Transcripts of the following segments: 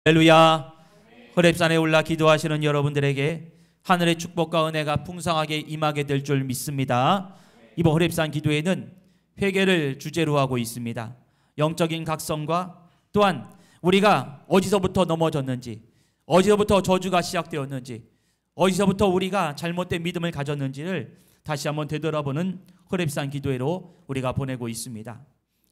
할렐루야. 호렙산에 올라 기도하시는 여러분들에게 하늘의 축복과 은혜가 풍성하게 임하게 될 줄 믿습니다. 이번 호렙산 기도회는 회개를 주제로 하고 있습니다. 영적인 각성과 또한 우리가 어디서부터 넘어졌는지, 어디서부터 저주가 시작되었는지, 어디서부터 우리가 잘못된 믿음을 가졌는지를 다시 한번 되돌아보는 호렙산 기도회로 우리가 보내고 있습니다.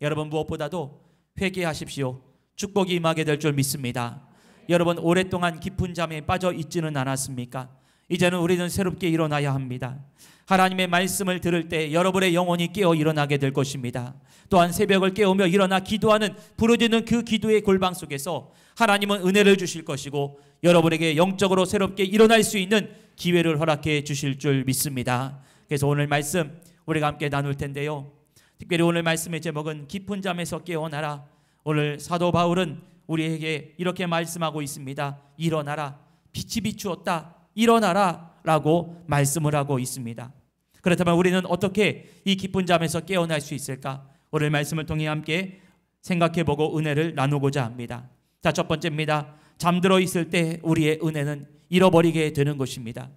여러분, 무엇보다도 회개하십시오. 축복이 임하게 될 줄 믿습니다. 여러분, 오랫동안 깊은 잠에 빠져 있지는 않았습니까? 이제는 우리는 새롭게 일어나야 합니다. 하나님의 말씀을 들을 때 여러분의 영혼이 깨어 일어나게 될 것입니다. 또한 새벽을 깨우며 일어나 기도하는, 부르짖는 그 기도의 골방 속에서 하나님은 은혜를 주실 것이고 여러분에게 영적으로 새롭게 일어날 수 있는 기회를 허락해 주실 줄 믿습니다. 그래서 오늘 말씀 우리가 함께 나눌 텐데요, 특별히 오늘 말씀의 제목은 깊은 잠에서 깨어나라. 오늘 사도 바울은 우리에게 이렇게 말씀하고 있습니다. 일어나라. 빛이 비추었다. 일어나라 라고 말씀을 하고 있습니다. 그렇다면 우리는 어떻게 이 깊은 잠에서 깨어날 수 있을까? 오늘 말씀을 통해 함께 생각해보고 은혜를 나누고자 합니다. 자, 첫 번째입니다. 잠들어 있을 때 우리의 은혜는 잃어버리게 되는 것입니다.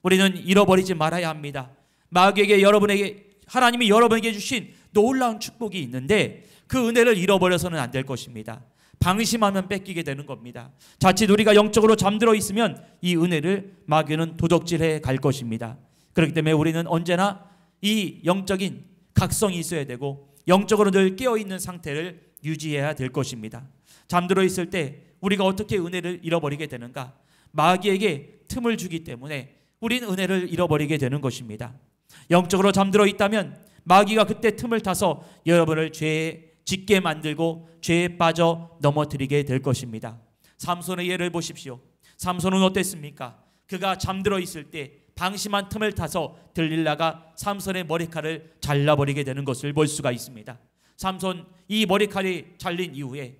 우리는 잃어버리지 말아야 합니다. 마귀에게, 여러분에게, 하나님이 여러분에게 주신 놀라운 축복이 있는데 그 은혜를 잃어버려서는 안 될 것입니다. 방심하면 뺏기게 되는 겁니다. 자칫 우리가 영적으로 잠들어 있으면 이 은혜를 마귀는 도적질해 갈 것입니다. 그렇기 때문에 우리는 언제나 이 영적인 각성이 있어야 되고 영적으로 늘 깨어있는 상태를 유지해야 될 것입니다. 잠들어 있을 때 우리가 어떻게 은혜를 잃어버리게 되는가? 마귀에게 틈을 주기 때문에 우리는 은혜를 잃어버리게 되는 것입니다. 영적으로 잠들어 있다면 마귀가 그때 틈을 타서 여러분을 죄에 짓게 만들고 죄에 빠져 넘어뜨리게 될 것입니다. 삼손의 예를 보십시오. 삼손은 어땠습니까? 그가 잠들어 있을 때 방심한 틈을 타서 들릴라가 삼손의 머리칼을 잘라버리게 되는 것을 볼 수가 있습니다. 삼손, 이 머리칼이 잘린 이후에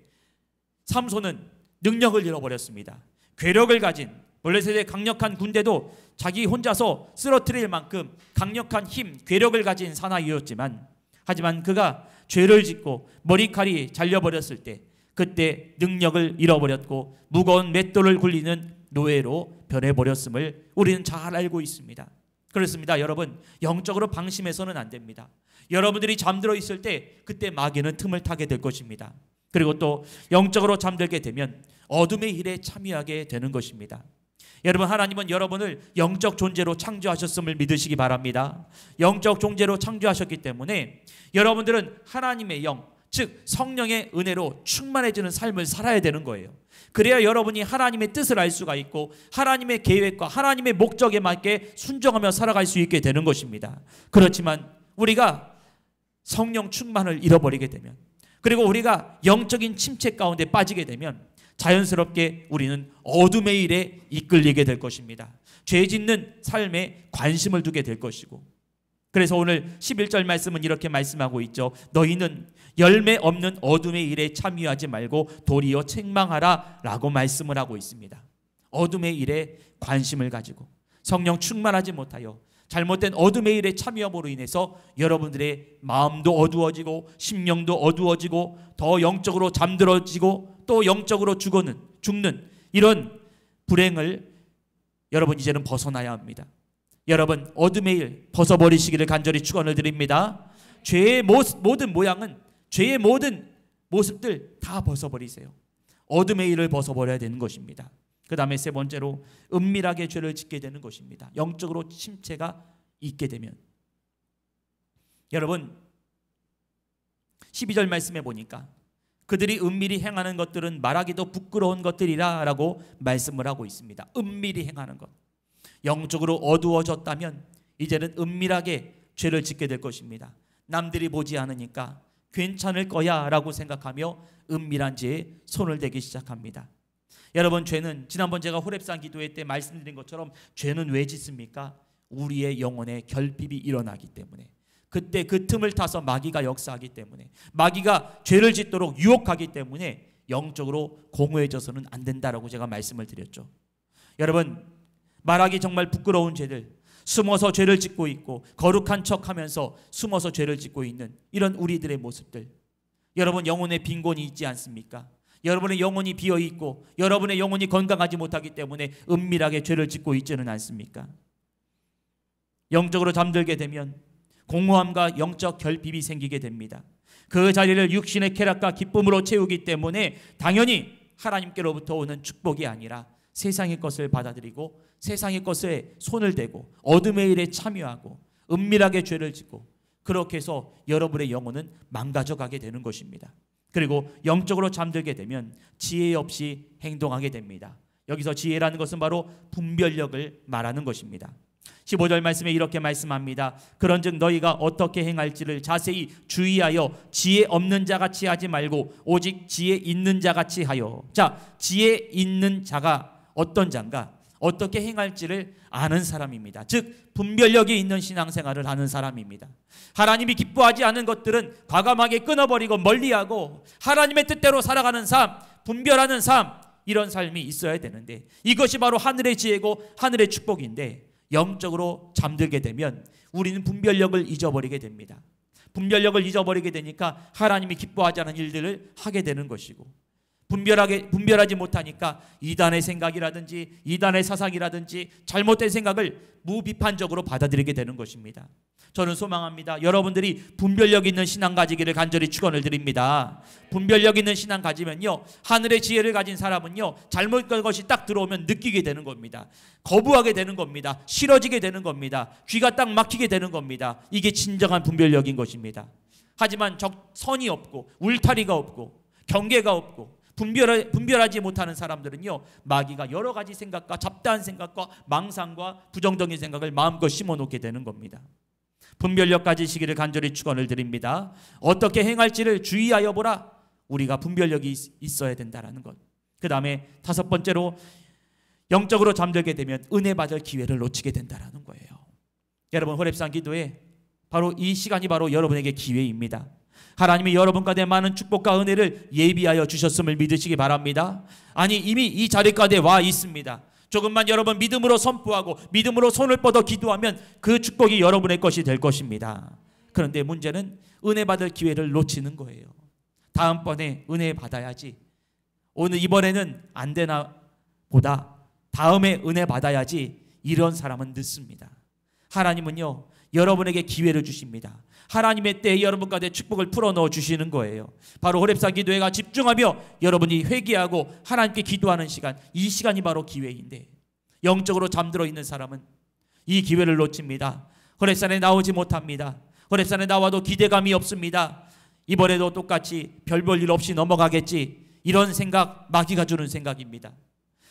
삼손은 능력을 잃어버렸습니다. 괴력을 가진, 블레셋의 강력한 군대도 자기 혼자서 쓰러뜨릴 만큼 강력한 힘, 괴력을 가진 사나이였지만, 하지만 그가 죄를 짓고 머리칼이 잘려버렸을 때 그때 능력을 잃어버렸고 무거운 맷돌을 굴리는 노예로 변해버렸음을 우리는 잘 알고 있습니다. 그렇습니다. 여러분, 영적으로 방심해서는 안 됩니다. 여러분들이 잠들어 있을 때 그때 마귀는 틈을 타게 될 것입니다. 그리고 또 영적으로 잠들게 되면 어둠의 일에 참여하게 되는 것입니다. 여러분, 하나님은 여러분을 영적 존재로 창조하셨음을 믿으시기 바랍니다. 영적 존재로 창조하셨기 때문에 여러분들은 하나님의 영, 즉 성령의 은혜로 충만해지는 삶을 살아야 되는 거예요. 그래야 여러분이 하나님의 뜻을 알 수가 있고 하나님의 계획과 하나님의 목적에 맞게 순종하며 살아갈 수 있게 되는 것입니다. 그렇지만 우리가 성령 충만을 잃어버리게 되면, 그리고 우리가 영적인 침체 가운데 빠지게 되면 자연스럽게 우리는 어둠의 일에 이끌리게 될 것입니다. 죄 짓는 삶에 관심을 두게 될 것이고, 그래서 오늘 11절 말씀은 이렇게 말씀하고 있죠. 너희는 열매 없는 어둠의 일에 참여하지 말고 도리어 책망하라 라고 말씀을 하고 있습니다. 어둠의 일에 관심을 가지고 성령 충만하지 못하여 잘못된 어둠의 일에 참여함으로 인해서 여러분들의 마음도 어두워지고 심령도 어두워지고 더 영적으로 잠들어지고 또 영적으로 죽는 이런 불행을 여러분 이제는 벗어나야 합니다. 여러분, 어둠의 일 벗어버리시기를 간절히 축원을 드립니다. 죄의 모든 모양은, 죄의 모든 모습들 다 벗어버리세요. 어둠의 일을 벗어버려야 되는 것입니다. 그 다음에 세 번째로 은밀하게 죄를 짓게 되는 것입니다. 영적으로 침체가 있게 되면, 여러분 12절 말씀에 보니까 그들이 은밀히 행하는 것들은 말하기도 부끄러운 것들이라 라고 말씀을 하고 있습니다. 은밀히 행하는 것, 영적으로 어두워졌다면 이제는 은밀하게 죄를 짓게 될 것입니다. 남들이 보지 않으니까 괜찮을 거야 라고 생각하며 은밀한 죄에 손을 대기 시작합니다. 여러분, 죄는, 지난번 제가 호렙산 기도회 때 말씀드린 것처럼 죄는 왜 짓습니까? 우리의 영혼에 결핍이 일어나기 때문에, 그때 그 틈을 타서 마귀가 역사하기 때문에, 마귀가 죄를 짓도록 유혹하기 때문에 영적으로 공허해져서는 안 된다라고 제가 말씀을 드렸죠. 여러분, 말하기 정말 부끄러운 죄들, 숨어서 죄를 짓고 있고 거룩한 척하면서 숨어서 죄를 짓고 있는 이런 우리들의 모습들, 여러분 영혼의 빈곤이 있지 않습니까? 여러분의 영혼이 비어있고 여러분의 영혼이 건강하지 못하기 때문에 은밀하게 죄를 짓고 있지는 않습니까? 영적으로 잠들게 되면 공허함과 영적 결핍이 생기게 됩니다. 그 자리를 육신의 쾌락과 기쁨으로 채우기 때문에 당연히 하나님께로부터 오는 축복이 아니라 세상의 것을 받아들이고 세상의 것에 손을 대고 어둠의 일에 참여하고 은밀하게 죄를 짓고 그렇게 해서 여러분의 영혼은 망가져가게 되는 것입니다. 그리고 영적으로 잠들게 되면 지혜 없이 행동하게 됩니다. 여기서 지혜라는 것은 바로 분별력을 말하는 것입니다. 15절 말씀에 이렇게 말씀합니다. 그런즉 너희가 어떻게 행할지를 자세히 주의하여 지혜 없는 자같이 하지 말고 오직 지혜 있는 자같이 하여. 자, 지혜 있는 자가 어떤 자인가? 어떻게 행할지를 아는 사람입니다. 즉 분별력이 있는 신앙생활을 하는 사람입니다. 하나님이 기뻐하지 않은 것들은 과감하게 끊어버리고 멀리하고 하나님의 뜻대로 살아가는 삶, 분별하는 삶, 이런 삶이 있어야 되는데 이것이 바로 하늘의 지혜고 하늘의 축복인데 영적으로 잠들게 되면 우리는 분별력을 잊어버리게 됩니다. 분별력을 잊어버리게 되니까 하나님이 기뻐하지 않은 일들을 하게 되는 것이고 분별하지 못하니까 이단의 생각이라든지 이단의 사상이라든지 잘못된 생각을 무비판적으로 받아들이게 되는 것입니다. 저는 소망합니다. 여러분들이 분별력 있는 신앙 가지기를 간절히 축원을 드립니다. 분별력 있는 신앙 가지면요, 하늘의 지혜를 가진 사람은요, 잘못된 것이 딱 들어오면 느끼게 되는 겁니다. 거부하게 되는 겁니다. 싫어지게 되는 겁니다. 귀가 딱 막히게 되는 겁니다. 이게 진정한 분별력인 것입니다. 하지만 선이 없고 울타리가 없고 경계가 없고 분별하지 못하는 사람들은요, 마귀가 여러 가지 생각과 잡다한 생각과 망상과 부정적인 생각을 마음껏 심어놓게 되는 겁니다. 분별력 가지시기를 간절히 축원을 드립니다. 어떻게 행할지를 주의하여 보라. 우리가 분별력이 있어야 된다는 것. 그 다음에 다섯 번째로 영적으로 잠들게 되면 은혜 받을 기회를 놓치게 된다는 거예요. 여러분, 호렙산 기도회 바로 이 시간이 바로 여러분에게 기회입니다. 하나님이 여러분 가운데 많은 축복과 은혜를 예비하여 주셨음을 믿으시기 바랍니다. 아니, 이미 이 자리 가운데 와 있습니다. 조금만 여러분 믿음으로 선포하고 믿음으로 손을 뻗어 기도하면 그 축복이 여러분의 것이 될 것입니다. 그런데 문제는 은혜 받을 기회를 놓치는 거예요. 다음번에 은혜 받아야지, 이번에는 안 되나 보다, 다음에 은혜 받아야지, 이런 사람은 늦습니다. 하나님은요, 여러분에게 기회를 주십니다. 하나님의 때에 여러분 가운데 축복을 풀어넣어 주시는 거예요. 바로 호렙산 기도회가 집중하며 여러분이 회개하고 하나님께 기도하는 시간, 이 시간이 바로 기회인데 영적으로 잠들어 있는 사람은 이 기회를 놓칩니다. 호렙산에 나오지 못합니다. 호렙산에 나와도 기대감이 없습니다. 이번에도 똑같이 별 볼 일 없이 넘어가겠지, 이런 생각, 마귀가 주는 생각입니다.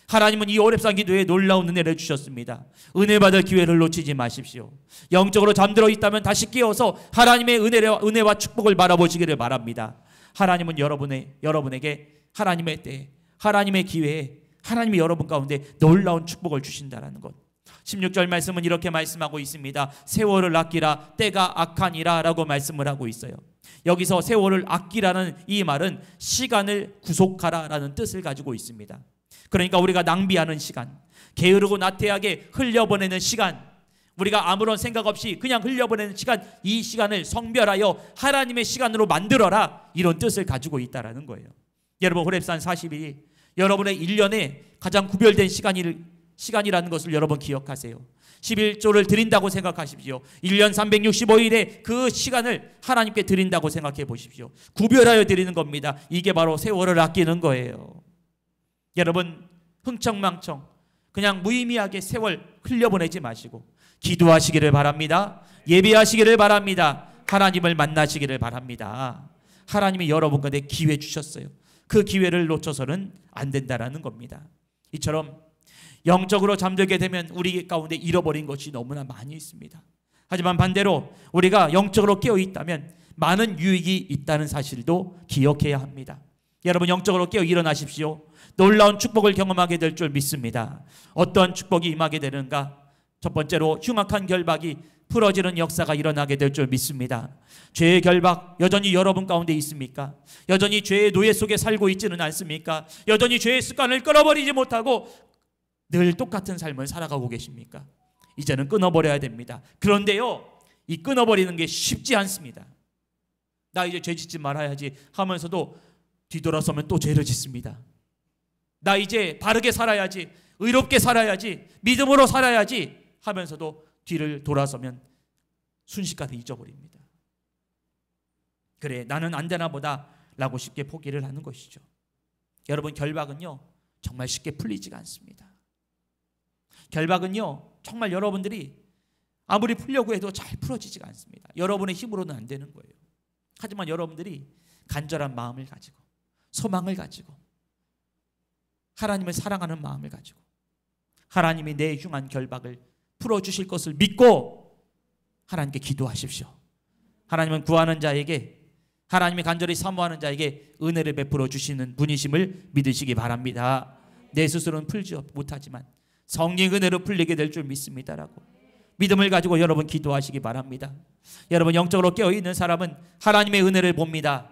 하나님은 이 호렙산 기도에 놀라운 은혜를 주셨습니다. 은혜 받을 기회를 놓치지 마십시오. 영적으로 잠들어 있다면 다시 깨어서 하나님의 은혜와 축복을 바라보시기를 바랍니다. 하나님은 여러분에게 하나님의 때, 하나님의 기회에 하나님이 여러분 가운데 놀라운 축복을 주신다는 것. 16절 말씀은 이렇게 말씀하고 있습니다. 세월을 아끼라, 때가 악하니라 라고 말씀을 하고 있어요. 여기서 세월을 아끼라는 이 말은 시간을 구속하라 라는 뜻을 가지고 있습니다. 그러니까 우리가 낭비하는 시간, 게으르고 나태하게 흘려보내는 시간, 우리가 아무런 생각 없이 그냥 흘려보내는 시간, 이 시간을 성별하여 하나님의 시간으로 만들어라, 이런 뜻을 가지고 있다는 거예요. 여러분, 호렙산 40일이 여러분의 1년에 가장 구별된 시간이라는 것을 여러분 기억하세요. 11조를 드린다고 생각하십시오. 1년 365일에 그 시간을 하나님께 드린다고 생각해 보십시오. 구별하여 드리는 겁니다. 이게 바로 세월을 아끼는 거예요. 여러분, 흥청망청 그냥 무의미하게 세월 흘려보내지 마시고 기도하시기를 바랍니다. 예배하시기를 바랍니다. 하나님을 만나시기를 바랍니다. 하나님이 여러분 가운데 기회 주셨어요. 그 기회를 놓쳐서는 안 된다는 겁니다. 이처럼 영적으로 잠들게 되면 우리 가운데 잃어버린 것이 너무나 많이 있습니다. 하지만 반대로 우리가 영적으로 깨어 있다면 많은 유익이 있다는 사실도 기억해야 합니다. 여러분, 영적으로 깨어 일어나십시오. 놀라운 축복을 경험하게 될 줄 믿습니다. 어떤 축복이 임하게 되는가? 첫 번째로 흉악한 결박이 풀어지는 역사가 일어나게 될 줄 믿습니다. 죄의 결박 여전히 여러분 가운데 있습니까? 여전히 죄의 노예 속에 살고 있지는 않습니까? 여전히 죄의 습관을 끊어버리지 못하고 늘 똑같은 삶을 살아가고 계십니까? 이제는 끊어버려야 됩니다. 그런데요, 이 끊어버리는 게 쉽지 않습니다. 나 이제 죄 짓지 말아야지 하면서도 뒤돌아서면 또 죄를 짓습니다. 나 이제 바르게 살아야지, 의롭게 살아야지, 믿음으로 살아야지 하면서도 뒤를 돌아서면 순식간에 잊어버립니다. 그래, 나는 안 되나 보다 라고 쉽게 포기를 하는 것이죠. 여러분, 결박은요 정말 쉽게 풀리지가 않습니다. 결박은요 정말 여러분들이 아무리 풀려고 해도 잘 풀어지지가 않습니다. 여러분의 힘으로는 안 되는 거예요. 하지만 여러분들이 간절한 마음을 가지고, 소망을 가지고, 하나님을 사랑하는 마음을 가지고 하나님이 내 흉한 결박을 풀어주실 것을 믿고 하나님께 기도하십시오. 하나님은 구하는 자에게, 하나님이 간절히 사모하는 자에게 은혜를 베풀어 주시는 분이심을 믿으시기 바랍니다. 내 스스로는 풀지 못하지만 성령 은혜로 풀리게 될 줄 믿습니다라고 믿음을 가지고 여러분 기도하시기 바랍니다. 여러분, 영적으로 깨어있는 사람은 하나님의 은혜를 봅니다.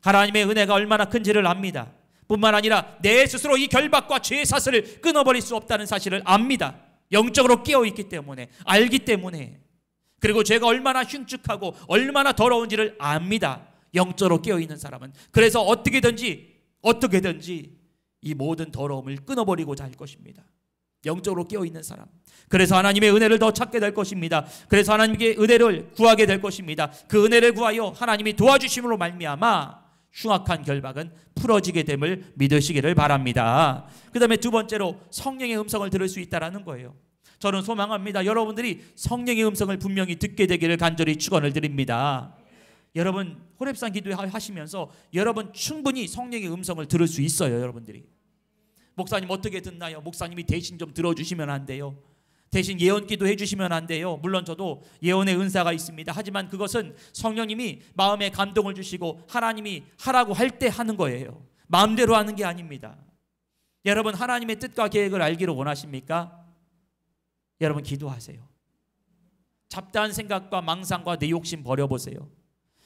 하나님의 은혜가 얼마나 큰지를 압니다. 뿐만 아니라 내 스스로 이 결박과 죄의 사슬을 끊어버릴 수 없다는 사실을 압니다. 영적으로 깨어있기 때문에, 알기 때문에, 그리고 죄가 얼마나 흉측하고 얼마나 더러운지를 압니다. 영적으로 깨어있는 사람은. 그래서 어떻게든지 이 모든 더러움을 끊어버리고자 할 것입니다. 영적으로 깨어있는 사람. 그래서 하나님의 은혜를 더 찾게 될 것입니다. 그래서 하나님께 은혜를 구하게 될 것입니다. 그 은혜를 구하여 하나님이 도와주심으로 말미암아 흉악한 결박은 풀어지게 됨을 믿으시기를 바랍니다. 그 다음에 두 번째로 성령의 음성을 들을 수 있다는 거예요. 저는 소망합니다. 여러분들이 성령의 음성을 분명히 듣게 되기를 간절히 축원을 드립니다. 여러분, 호렙산 기도하시면서 여러분 충분히 성령의 음성을 들을 수 있어요. 여러분들이 목사님 어떻게 듣나요? 목사님이 대신 좀 들어주시면 안 돼요? 대신 예언기도 해주시면 안 돼요? 물론 저도 예언의 은사가 있습니다. 하지만 그것은 성령님이 마음에 감동을 주시고 하나님이 하라고 할 때 하는 거예요. 마음대로 하는 게 아닙니다. 여러분, 하나님의 뜻과 계획을 알기를 원하십니까? 여러분, 기도하세요. 잡다한 생각과 망상과 내 욕심 버려보세요.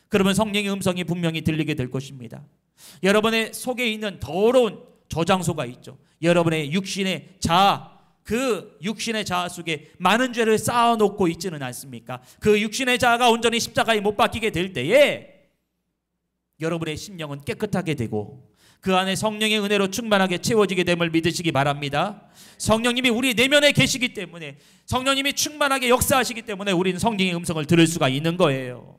그러면 성령의 음성이 분명히 들리게 될 것입니다. 여러분의 속에 있는 더러운 저장소가 있죠. 여러분의 육신의 자아, 그 육신의 자아 속에 많은 죄를 쌓아놓고 있지는 않습니까? 그 육신의 자아가 온전히 십자가에 못 박히게 될 때에 여러분의 심령은 깨끗하게 되고 그 안에 성령의 은혜로 충만하게 채워지게 됨을 믿으시기 바랍니다. 성령님이 우리 내면에 계시기 때문에, 성령님이 충만하게 역사하시기 때문에 우리는 성령의 음성을 들을 수가 있는 거예요.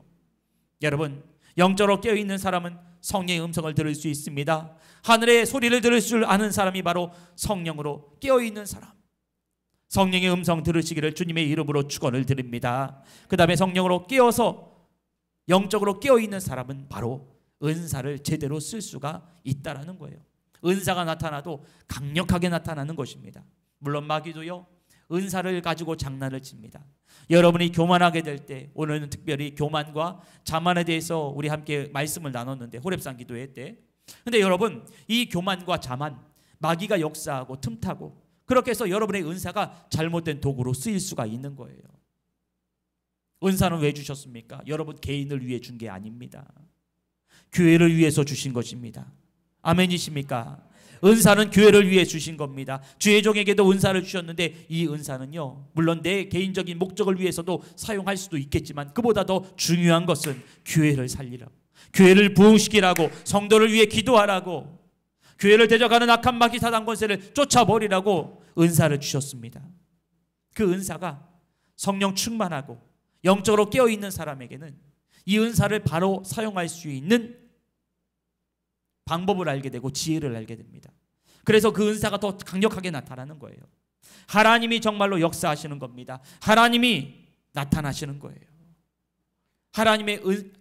여러분, 영적으로 깨어있는 사람은 성령의 음성을 들을 수 있습니다. 하늘의 소리를 들을 줄 아는 사람이 바로 성령으로 깨어있는 사람. 성령의 음성 들으시기를 주님의 이름으로 축원을 드립니다. 그 다음에 성령으로 깨어서 영적으로 깨어있는 사람은 바로 은사를 제대로 쓸 수가 있다라는 거예요. 은사가 나타나도 강력하게 나타나는 것입니다. 물론 마귀도요, 은사를 가지고 장난을 칩니다. 여러분이 교만하게 될 때, 오늘은 특별히 교만과 자만에 대해서 우리 함께 말씀을 나눴는데, 호렙산 기도회 때. 근데 여러분, 이 교만과 자만, 마귀가 역사하고 틈타고 그렇게 해서 여러분의 은사가 잘못된 도구로 쓰일 수가 있는 거예요. 은사는 왜 주셨습니까? 여러분 개인을 위해 준 게 아닙니다. 교회를 위해서 주신 것입니다. 아멘이십니까? 은사는 교회를 위해 주신 겁니다. 주의 종에게도 은사를 주셨는데 이 은사는요, 물론 내 개인적인 목적을 위해서도 사용할 수도 있겠지만 그보다 더 중요한 것은 교회를 살리라고, 교회를 부흥시키라고, 성도를 위해 기도하라고, 교회를 대적하는 악한 마귀 사단 권세를 쫓아버리라고 은사를 주셨습니다. 그 은사가 성령 충만하고 영적으로 깨어있는 사람에게는 이 은사를 바로 사용할 수 있는 방법을 알게 되고 지혜를 알게 됩니다. 그래서 그 은사가 더 강력하게 나타나는 거예요. 하나님이 정말로 역사하시는 겁니다. 하나님이 나타나시는 거예요.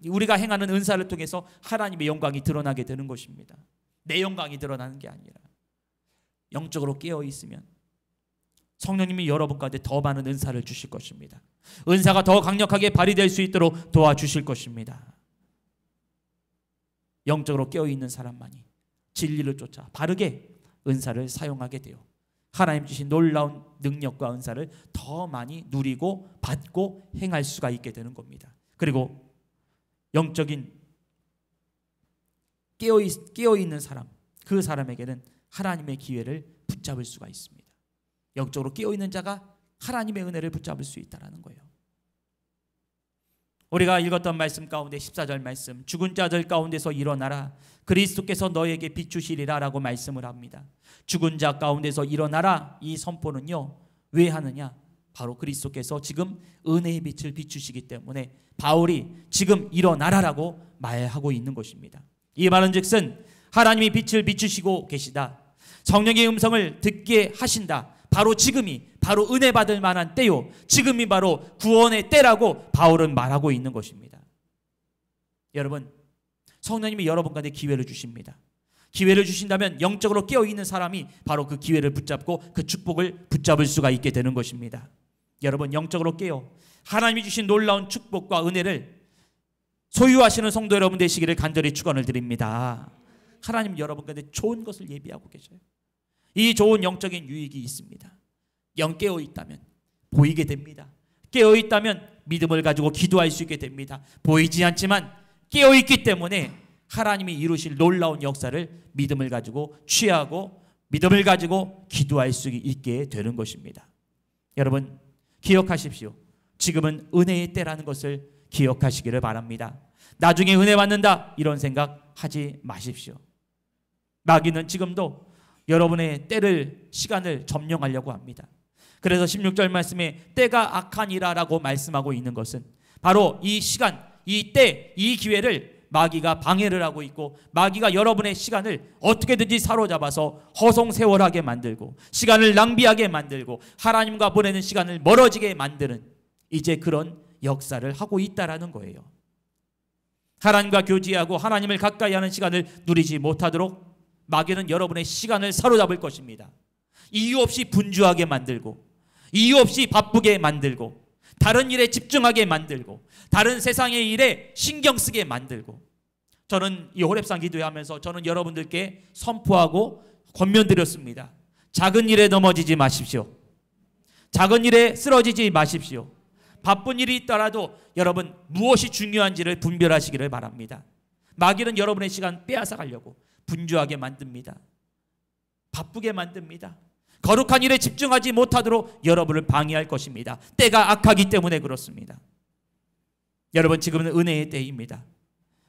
우리가 행하는 은사를 통해서 하나님의 영광이 드러나게 되는 것입니다. 내 영광이 드러나는 게 아니라 영적으로 깨어 있으면 성령님이 여러분 가운데 더 많은 은사를 주실 것입니다. 은사가 더 강력하게 발휘될 수 있도록 도와주실 것입니다. 영적으로 깨어있는 사람만이 진리를 쫓아 바르게 은사를 사용하게 되어 하나님 주신 놀라운 능력과 은사를 더 많이 누리고 받고 행할 수가 있게 되는 겁니다. 그리고 영적인 깨어있는 사람, 그 사람에게는 하나님의 기회를 붙잡을 수가 있습니다. 영적으로 깨어있는 자가 하나님의 은혜를 붙잡을 수 있다는 거예요. 우리가 읽었던 말씀 가운데 14절 말씀, 죽은 자들 가운데서 일어나라, 그리스도께서 너에게 비추시리라 라고 말씀을 합니다. 죽은 자 가운데서 일어나라, 이 선포는요 왜 하느냐? 바로 그리스도께서 지금 은혜의 빛을 비추시기 때문에 바울이 지금 일어나라라고 말하고 있는 것입니다. 이 말은 즉슨 하나님이 빛을 비추시고 계시다, 성령의 음성을 듣게 하신다, 바로 지금이 바로 은혜 받을 만한 때요, 지금이 바로 구원의 때라고 바울은 말하고 있는 것입니다. 여러분, 성령님이 여러분 가운데 기회를 주십니다. 기회를 주신다면 영적으로 깨어있는 사람이 바로 그 기회를 붙잡고 그 축복을 붙잡을 수가 있게 되는 것입니다. 여러분, 영적으로 깨어 하나님이 주신 놀라운 축복과 은혜를 소유하시는 성도 여러분 되시기를 간절히 축원을 드립니다. 하나님 여러분 가운데 좋은 것을 예비하고 계셔요. 이 좋은 영적인 유익이 있습니다. 영 깨어 있다면 보이게 됩니다. 깨어 있다면 믿음을 가지고 기도할 수 있게 됩니다. 보이지 않지만 깨어 있기 때문에 하나님이 이루실 놀라운 역사를 믿음을 가지고 취하고 믿음을 가지고 기도할 수 있게 되는 것입니다. 여러분, 기억하십시오. 지금은 은혜의 때라는 것을 기억하시기를 바랍니다. 나중에 은혜 받는다 이런 생각 하지 마십시오. 마귀는 지금도 여러분의 때를, 시간을 점령하려고 합니다. 그래서 16절 말씀에 때가 악하니라 라고 말씀하고 있는 것은 바로 이 시간, 이 때, 이 기회를 마귀가 방해를 하고 있고, 마귀가 여러분의 시간을 어떻게든지 사로잡아서 허송세월하게 만들고 시간을 낭비하게 만들고 하나님과 보내는 시간을 멀어지게 만드는 이제 그런 역사를 하고 있다라는 거예요. 하나님과 교제하고 하나님을 가까이 하는 시간을 누리지 못하도록 마귀는 여러분의 시간을 사로잡을 것입니다. 이유 없이 분주하게 만들고, 이유 없이 바쁘게 만들고, 다른 일에 집중하게 만들고, 다른 세상의 일에 신경 쓰게 만들고. 저는 이 호렙산 기도하면서 저는 여러분들께 선포하고 권면드렸습니다. 작은 일에 넘어지지 마십시오. 작은 일에 쓰러지지 마십시오. 바쁜 일이 있더라도 여러분 무엇이 중요한지를 분별하시기를 바랍니다. 마귀는 여러분의 시간 빼앗아 가려고 분주하게 만듭니다. 바쁘게 만듭니다. 거룩한 일에 집중하지 못하도록 여러분을 방해할 것입니다. 때가 악하기 때문에 그렇습니다. 여러분, 지금은 은혜의 때입니다.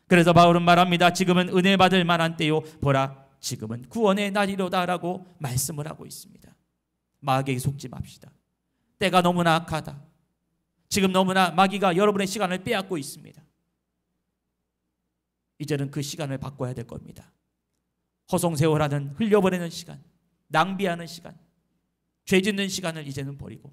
그래서 바울은 말합니다. 지금은 은혜 받을 만한 때요, 보라 지금은 구원의 날이로다 라고 말씀을 하고 있습니다. 마귀에게 속지 맙시다. 때가 너무나 악하다. 지금 너무나 마귀가 여러분의 시간을 빼앗고 있습니다. 이제는 그 시간을 바꿔야 될 겁니다. 허송세월하는, 흘려보내는 시간, 낭비하는 시간, 죄 짓는 시간을 이제는 버리고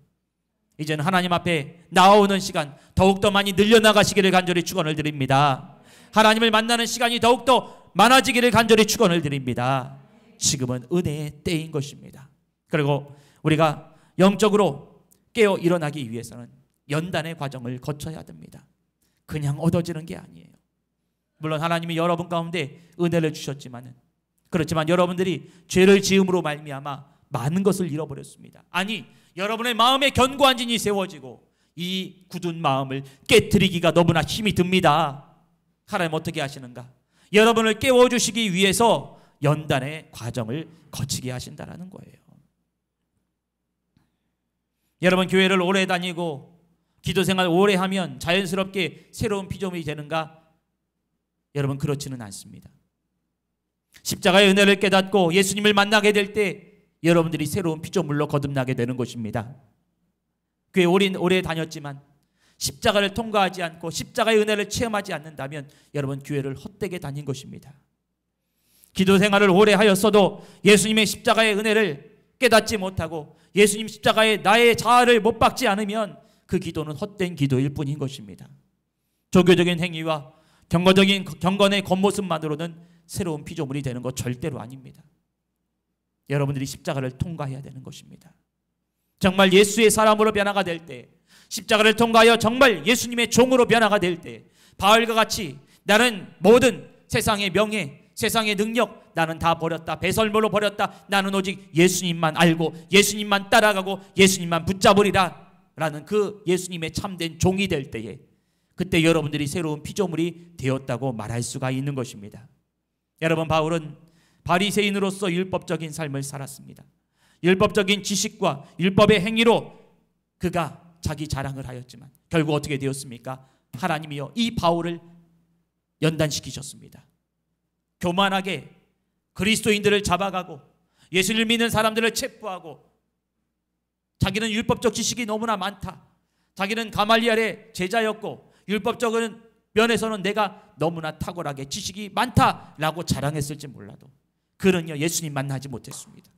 이제는 하나님 앞에 나오는 시간 더욱더 많이 늘려나가시기를 간절히 축원을 드립니다. 하나님을 만나는 시간이 더욱더 많아지기를 간절히 축원을 드립니다. 지금은 은혜의 때인 것입니다. 그리고 우리가 영적으로 깨어 일어나기 위해서는 연단의 과정을 거쳐야 됩니다. 그냥 얻어지는 게 아니에요. 물론 하나님이 여러분 가운데 은혜를 주셨지만은, 그렇지만 여러분들이 죄를 지음으로 말미암아 많은 것을 잃어버렸습니다. 아니, 여러분의 마음에 견고한 진이 세워지고 이 굳은 마음을 깨트리기가 너무나 힘이 듭니다. 하나님 어떻게 하시는가? 여러분을 깨워주시기 위해서 연단의 과정을 거치게 하신다는 거예요. 여러분, 교회를 오래 다니고 기도생활 오래 하면 자연스럽게 새로운 피조물이 되는가? 여러분, 그렇지는 않습니다. 십자가의 은혜를 깨닫고 예수님을 만나게 될 때 여러분들이 새로운 피조물로 거듭나게 되는 것입니다. 교회 오래 다녔지만 십자가를 통과하지 않고 십자가의 은혜를 체험하지 않는다면 여러분 교회를 헛되게 다닌 것입니다. 기도 생활을 오래 하였어도 예수님의 십자가의 은혜를 깨닫지 못하고 예수님 십자가에 나의 자아를 못 박지 않으면 그 기도는 헛된 기도일 뿐인 것입니다. 종교적인 행위와 경건의 겉모습만으로는 새로운 피조물이 되는 것 절대로 아닙니다. 여러분들이 십자가를 통과해야 되는 것입니다. 정말 예수의 사람으로 변화가 될 때, 십자가를 통과하여 정말 예수님의 종으로 변화가 될 때, 바울과 같이 나는 모든 세상의 명예, 세상의 능력 나는 다 버렸다, 배설물로 버렸다, 나는 오직 예수님만 알고 예수님만 따라가고 예수님만 붙잡으리라 라는 그 예수님의 참된 종이 될 때에, 그때 여러분들이 새로운 피조물이 되었다고 말할 수가 있는 것입니다. 여러분, 바울은 바리새인으로서 율법적인 삶을 살았습니다. 율법적인 지식과 율법의 행위로 그가 자기 자랑을 하였지만 결국 어떻게 되었습니까? 하나님이요 이 바울을 연단시키셨습니다. 교만하게 그리스도인들을 잡아가고 예수를 믿는 사람들을 체포하고 자기는 율법적 지식이 너무나 많다. 자기는 가말리엘의 제자였고 율법적인 면에서는 내가 너무나 탁월하게 지식이 많다라고 자랑했을지 몰라도 그는요 예수님 만나지 못했습니다.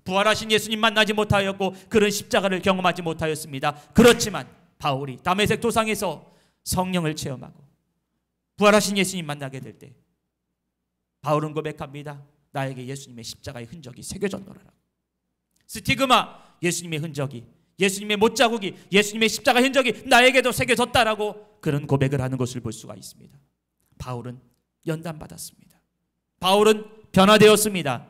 부활하신 예수님 만나지 못하였고 그는 십자가를 경험하지 못하였습니다. 그렇지만 바울이 다메섹 도상에서 성령을 체험하고 부활하신 예수님 만나게 될 때 바울은 고백합니다. 나에게 예수님의 십자가의 흔적이 새겨졌노라. 스티그마, 예수님의 흔적이, 예수님의 못자국이, 예수님의 십자가 흔적이 나에게도 새겨졌다라고 그런 고백을 하는 것을 볼 수가 있습니다. 바울은 연단받았습니다. 바울은 변화되었습니다.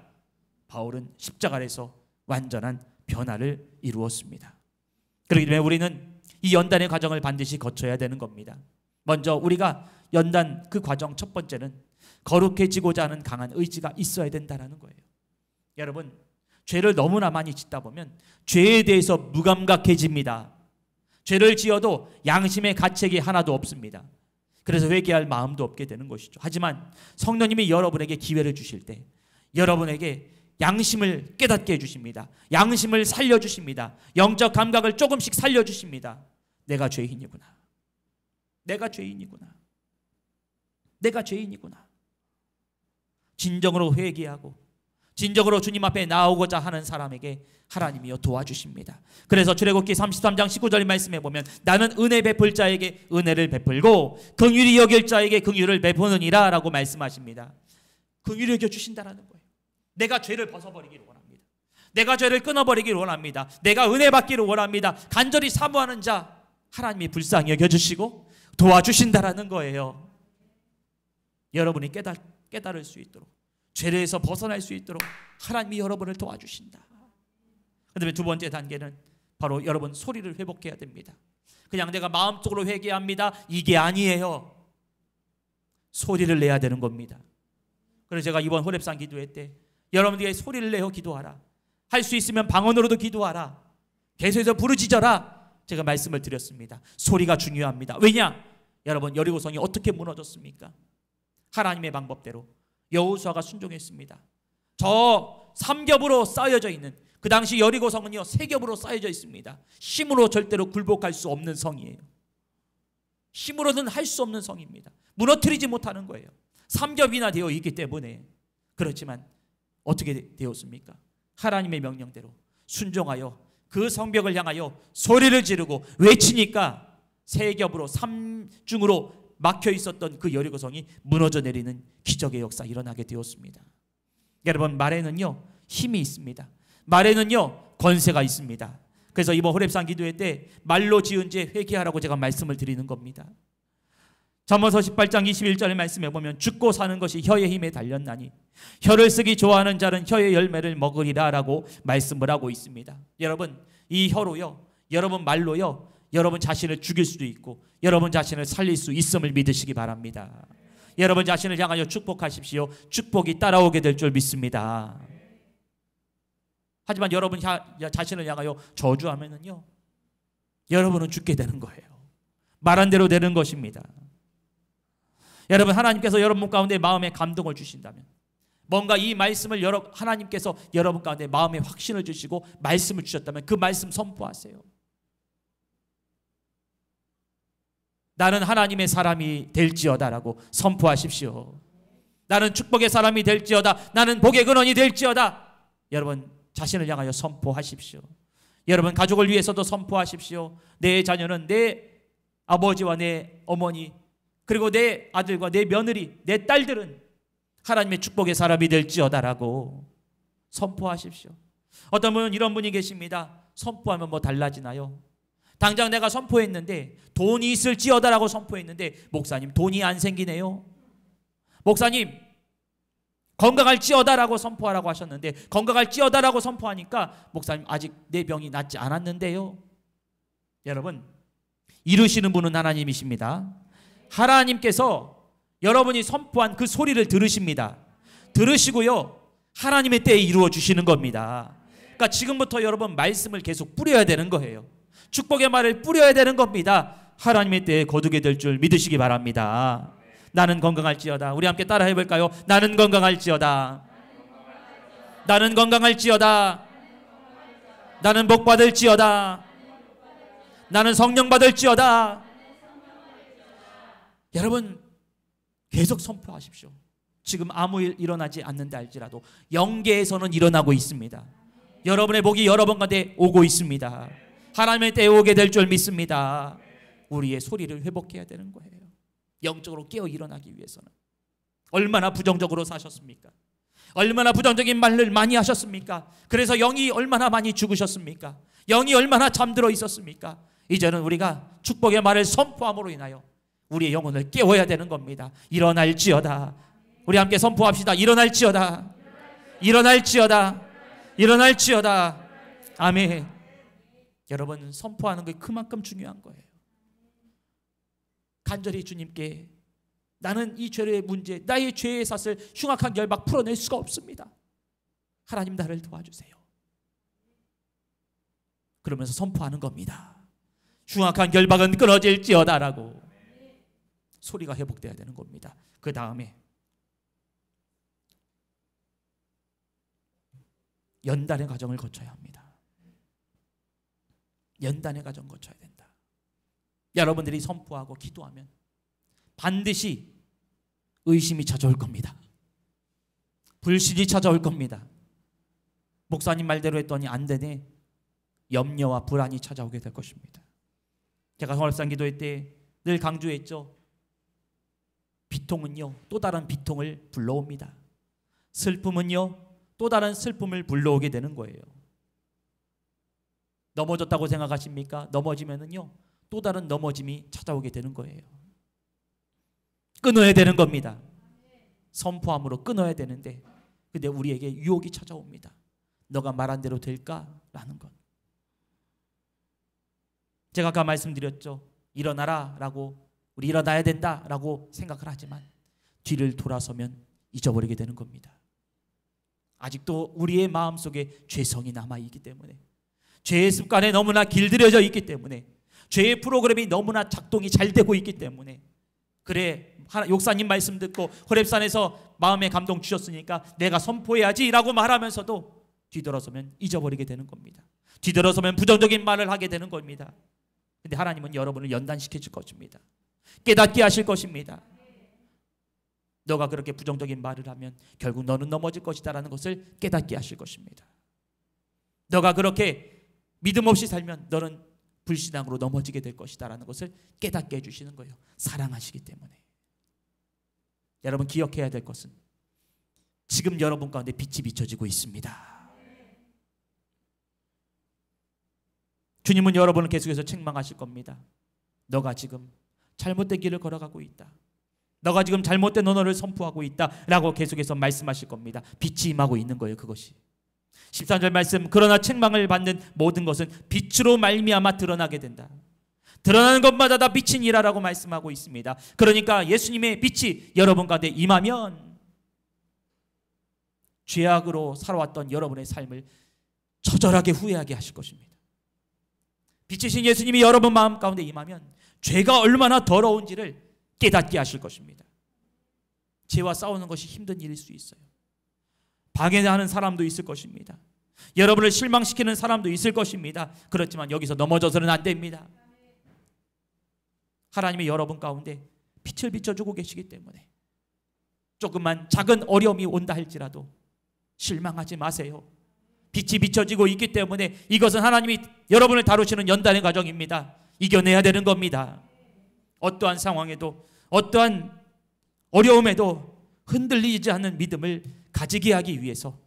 바울은 십자가에서 완전한 변화를 이루었습니다. 그렇기 때문에 우리는 이 연단의 과정을 반드시 거쳐야 되는 겁니다. 먼저 우리가 연단 그 과정 첫 번째는 거룩해지고자 하는 강한 의지가 있어야 된다는 거예요. 여러분, 죄를 너무나 많이 짓다 보면 죄에 대해서 무감각해집니다. 죄를 지어도 양심의 가책이 하나도 없습니다. 그래서 회개할 마음도 없게 되는 것이죠. 하지만 성령님이 여러분에게 기회를 주실 때 여러분에게 양심을 깨닫게 해주십니다. 양심을 살려주십니다. 영적 감각을 조금씩 살려주십니다. 내가 죄인이구나. 내가 죄인이구나. 내가 죄인이구나. 진정으로 회개하고 진정으로 주님 앞에 나오고자 하는 사람에게 하나님이여 도와주십니다. 그래서 출애굽기 33장 19절 말씀에 보면 나는 은혜 베풀 자에게 은혜를 베풀고 긍휼히 여길 자에게 긍휼을 베푸느니라 라고 말씀하십니다. 긍휼히 여겨주신다라는 거예요. 내가 죄를 벗어버리기를 원합니다. 내가 죄를 끊어버리기를 원합니다. 내가 은혜 받기를 원합니다. 간절히 사모하는 자 하나님이 불쌍히 여겨주시고 도와주신다라는 거예요. 여러분이 깨달을 수 있도록 죄에서 벗어날 수 있도록 하나님이 여러분을 도와주신다. 그다음에 두 번째 단계는 바로 여러분 소리를 회복해야 됩니다. 그냥 내가 마음속으로 회개합니다. 이게 아니에요. 소리를 내야 되는 겁니다. 그래서 제가 이번 호렙산 기도회 때 여러분들에게 소리를 내어 기도하라. 할 수 있으면 방언으로도 기도하라. 계속해서 부르짖어라. 제가 말씀을 드렸습니다. 소리가 중요합니다. 왜냐? 여러분 여리고성이 어떻게 무너졌습니까? 하나님의 방법대로 여호수아가 순종했습니다. 저 3겹으로 쌓여져 있는 그 당시 여리고성은요 3겹으로 쌓여져 있습니다. 힘으로 절대로 굴복할 수 없는 성이에요. 힘으로는 할 수 없는 성입니다. 무너뜨리지 못하는 거예요. 3겹이나 되어 있기 때문에. 그렇지만 어떻게 되었습니까? 하나님의 명령대로 순종하여 그 성벽을 향하여 소리를 지르고 외치니까 3겹으로 3중으로 막혀 있었던 그 여리고성이 무너져 내리는 기적의 역사 일어나게 되었습니다. 여러분 말에는요 힘이 있습니다. 말에는요 권세가 있습니다. 그래서 이번 호렙산 기도회 때 말로 지은 죄 회개하라고 제가 말씀을 드리는 겁니다. 잠언서 18장 21절의 말씀에 보면 죽고 사는 것이 혀의 힘에 달렸나니 혀를 쓰기 좋아하는 자는 혀의 열매를 먹으리라 라고 말씀을 하고 있습니다. 여러분 이 혀로요 여러분 말로요 여러분 자신을 죽일 수도 있고 여러분 자신을 살릴 수 있음을 믿으시기 바랍니다. 여러분 자신을 향하여 축복하십시오. 축복이 따라오게 될 줄 믿습니다. 하지만 여러분 자신을 향하여 저주하면은요 여러분은 죽게 되는 거예요. 말한 대로 되는 것입니다. 여러분 하나님께서 여러분 가운데 마음에 감동을 주신다면 뭔가 이 말씀을 하나님께서 여러분 가운데 마음에 확신을 주시고 말씀을 주셨다면 그 말씀 선포하세요. 나는 하나님의 사람이 될지어다라고 선포하십시오. 나는 축복의 사람이 될지어다. 나는 복의 근원이 될지어다. 여러분 자신을 향하여 선포하십시오. 여러분 가족을 위해서도 선포하십시오. 내 자녀는 내 아버지와 내 어머니 그리고 내 아들과 내 며느리 내 딸들은 하나님의 축복의 사람이 될지어다라고 선포하십시오. 어떤 분은 이런 분이 계십니다. 선포하면 뭐 달라지나요? 당장 내가 선포했는데 돈이 있을지어다라고 선포했는데 목사님 돈이 안 생기네요. 목사님 건강할지어다라고 선포하라고 하셨는데 건강할지어다라고 선포하니까 목사님 아직 내 병이 낫지 않았는데요. 여러분 이루시는 분은 하나님이십니다. 하나님께서 여러분이 선포한 그 소리를 들으십니다. 들으시고요 하나님의 때에 이루어 주시는 겁니다. 그러니까 지금부터 여러분 말씀을 계속 뿌려야 되는 거예요. 축복의 말을 뿌려야 되는 겁니다. 하나님의 때에 거두게 될 줄 믿으시기 바랍니다. 나는 건강할지어다. 우리 함께 따라 해볼까요? 나는 건강할지어다. 나는 건강할지어다. 나는 복 받을지어다. 나는 성령 받을지어다. 여러분 계속 선포하십시오. 지금 아무 일 일어나지 않는다 할지라도 영계에서는 일어나고 있습니다. 여러분의 복이 여러분 가운데 오고 있습니다. 하나님의 때에 오게 될 줄 믿습니다. 우리의 소리를 회복해야 되는 거예요. 영적으로 깨어 일어나기 위해서는. 얼마나 부정적으로 사셨습니까? 얼마나 부정적인 말을 많이 하셨습니까? 그래서 영이 얼마나 많이 죽으셨습니까? 영이 얼마나 잠들어 있었습니까? 이제는 우리가 축복의 말을 선포함으로 인하여 우리의 영혼을 깨워야 되는 겁니다. 일어날지어다. 우리 함께 선포합시다. 일어날지어다. 일어날지어다. 일어날지어다. 아멘. 여러분 선포하는 게 그만큼 중요한 거예요. 간절히 주님께 나는 이 죄의 문제, 나의 죄의 삿을 흉악한 결박 풀어낼 수가 없습니다. 하나님 나를 도와주세요. 그러면서 선포하는 겁니다. 흉악한 결박은 끊어질지어다라고 소리가 회복돼야 되는 겁니다. 그 다음에 연단의 과정을 거쳐야 합니다. 연단의 과정 거쳐야 된다. 여러분들이 선포하고 기도하면 반드시 의심이 찾아올 겁니다. 불신이 찾아올 겁니다. 목사님 말대로 했더니 안 되네. 염려와 불안이 찾아오게 될 것입니다. 제가 성월상 기도회 때 늘 강조했죠. 비통은요 또 다른 비통을 불러옵니다. 슬픔은요 또 다른 슬픔을 불러오게 되는 거예요. 넘어졌다고 생각하십니까? 넘어지면은요 또 다른 넘어짐이 찾아오게 되는 거예요. 끊어야 되는 겁니다. 선포함으로 끊어야 되는데 근데 우리에게 유혹이 찾아옵니다. 너가 말한 대로 될까라는 것. 제가 아까 말씀드렸죠. 일어나라 라고 우리 일어나야 된다 라고 생각을 하지만 뒤를 돌아서면 잊어버리게 되는 겁니다. 아직도 우리의 마음속에 죄성이 남아있기 때문에 죄의 습관에 너무나 길들여져 있기 때문에 죄의 프로그램이 너무나 작동이 잘 되고 있기 때문에 그래 목사님 말씀 듣고 호렙산에서 마음에 감동 주셨으니까 내가 선포해야지 라고 말하면서도 뒤돌아서면 잊어버리게 되는 겁니다. 뒤돌아서면 부정적인 말을 하게 되는 겁니다. 근데 하나님은 여러분을 연단시켜 줄 것입니다. 깨닫게 하실 것입니다. 너가 그렇게 부정적인 말을 하면 결국 너는 넘어질 것이다 라는 것을 깨닫게 하실 것입니다. 너가 그렇게 믿음 없이 살면 너는 불신앙으로 넘어지게 될 것이다 라는 것을 깨닫게 해주시는 거예요. 사랑하시기 때문에. 여러분 기억해야 될 것은 지금 여러분 가운데 빛이 비춰지고 있습니다. 주님은 여러분을 계속해서 책망하실 겁니다. 너가 지금 잘못된 길을 걸어가고 있다. 너가 지금 잘못된 언어를 선포하고 있다 라고 계속해서 말씀하실 겁니다. 빛이 임하고 있는 거예요. 그것이 13절 말씀 그러나 책망을 받는 모든 것은 빛으로 말미암아 드러나게 된다. 드러나는 것마다 다 빛이니라라고 말씀하고 있습니다. 그러니까 예수님의 빛이 여러분 가운데 임하면 죄악으로 살아왔던 여러분의 삶을 처절하게 후회하게 하실 것입니다. 빛이신 예수님이 여러분 마음 가운데 임하면 죄가 얼마나 더러운지를 깨닫게 하실 것입니다. 죄와 싸우는 것이 힘든 일일 수 있어요. 방해하는 사람도 있을 것입니다. 여러분을 실망시키는 사람도 있을 것입니다. 그렇지만 여기서 넘어져서는 안 됩니다. 하나님이 여러분 가운데 빛을 비춰주고 계시기 때문에 조금만 작은 어려움이 온다 할지라도 실망하지 마세요. 빛이 비춰지고 있기 때문에 이것은 하나님이 여러분을 다루시는 연단의 과정입니다. 이겨내야 되는 겁니다. 어떠한 상황에도 어떠한 어려움에도 흔들리지 않는 믿음을 가지게 하기 위해서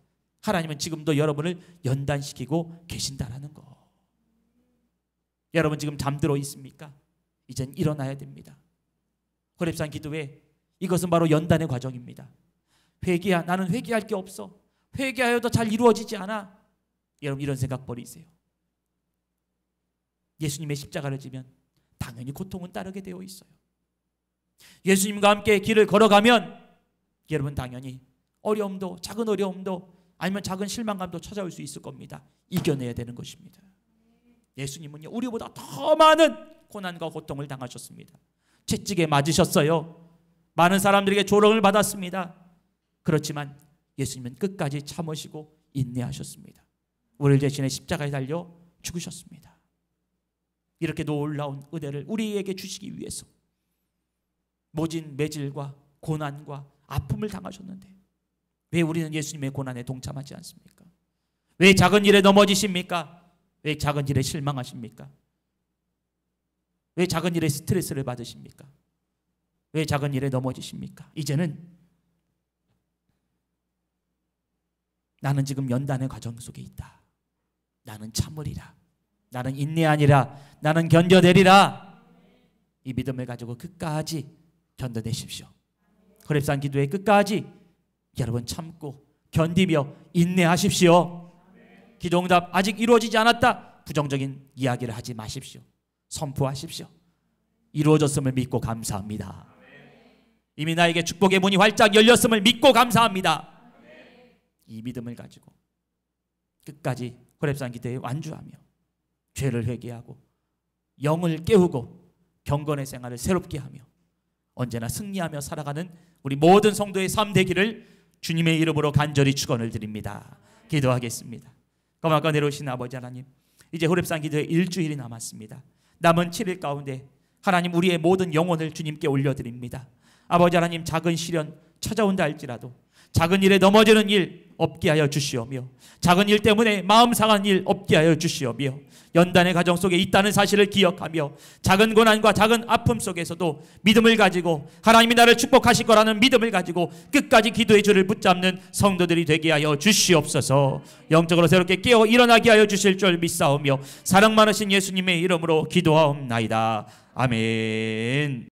하나님은 지금도 여러분을 연단시키고 계신다라는 거. 여러분 지금 잠들어 있습니까? 이젠 일어나야 됩니다. 호렙산 기도회 이것은 바로 연단의 과정입니다. 회개야 나는 회개할 게 없어. 회개하여도 잘 이루어지지 않아. 여러분 이런 생각 버리세요. 예수님의 십자가를 지면 당연히 고통은 따르게 되어 있어요. 예수님과 함께 길을 걸어가면 여러분 당연히 어려움도 작은 어려움도 아니면 작은 실망감도 찾아올 수 있을 겁니다. 이겨내야 되는 것입니다. 예수님은요 우리보다 더 많은 고난과 고통을 당하셨습니다. 채찍에 맞으셨어요. 많은 사람들에게 조롱을 받았습니다. 그렇지만 예수님은 끝까지 참으시고 인내하셨습니다. 우리를 대신에 십자가에 달려 죽으셨습니다. 이렇게 놀라운 은혜를 우리에게 주시기 위해서 모진 매질과 고난과 아픔을 당하셨는데 왜 우리는 예수님의 고난에 동참하지 않습니까? 왜 작은 일에 넘어지십니까? 왜 작은 일에 실망하십니까? 왜 작은 일에 스트레스를 받으십니까? 왜 작은 일에 넘어지십니까? 이제는 나는 지금 연단의 과정 속에 있다. 나는 참으리라. 나는 인내하니라. 나는 견뎌내리라. 이 믿음을 가지고 끝까지 견뎌내십시오. 호렙산 기도의 끝까지 여러분 참고 견디며 인내하십시오. 기도응답 아직 이루어지지 않았다. 부정적인 이야기를 하지 마십시오. 선포하십시오. 이루어졌음을 믿고 감사합니다. 이미 나에게 축복의 문이 활짝 열렸음을 믿고 감사합니다. 이 믿음을 가지고 끝까지 호렙산 기도에 완주하며 죄를 회개하고 영을 깨우고 경건의 생활을 새롭게 하며 언제나 승리하며 살아가는 우리 모든 성도의 삶 되기를 주님의 이름으로 간절히 축원을 드립니다. 기도하겠습니다. 거룩하고 내려오신 아버지 하나님, 이제 호렙산 기도에 일주일이 남았습니다. 남은 7일 가운데 하나님 우리의 모든 영혼을 주님께 올려드립니다. 아버지 하나님, 작은 시련 찾아온다 할지라도 작은 일에 넘어지는 일 없게 하여 주시오며 작은 일 때문에 마음 상한 일 없게 하여 주시오며 연단의 가정 속에 있다는 사실을 기억하며 작은 고난과 작은 아픔 속에서도 믿음을 가지고 하나님이 나를 축복하실 거라는 믿음을 가지고 끝까지 기도의 줄을 붙잡는 성도들이 되게 하여 주시옵소서. 영적으로 새롭게 깨어 일어나게 하여 주실 줄 믿사오며 사랑 많으신 예수님의 이름으로 기도하옵나이다. 아멘.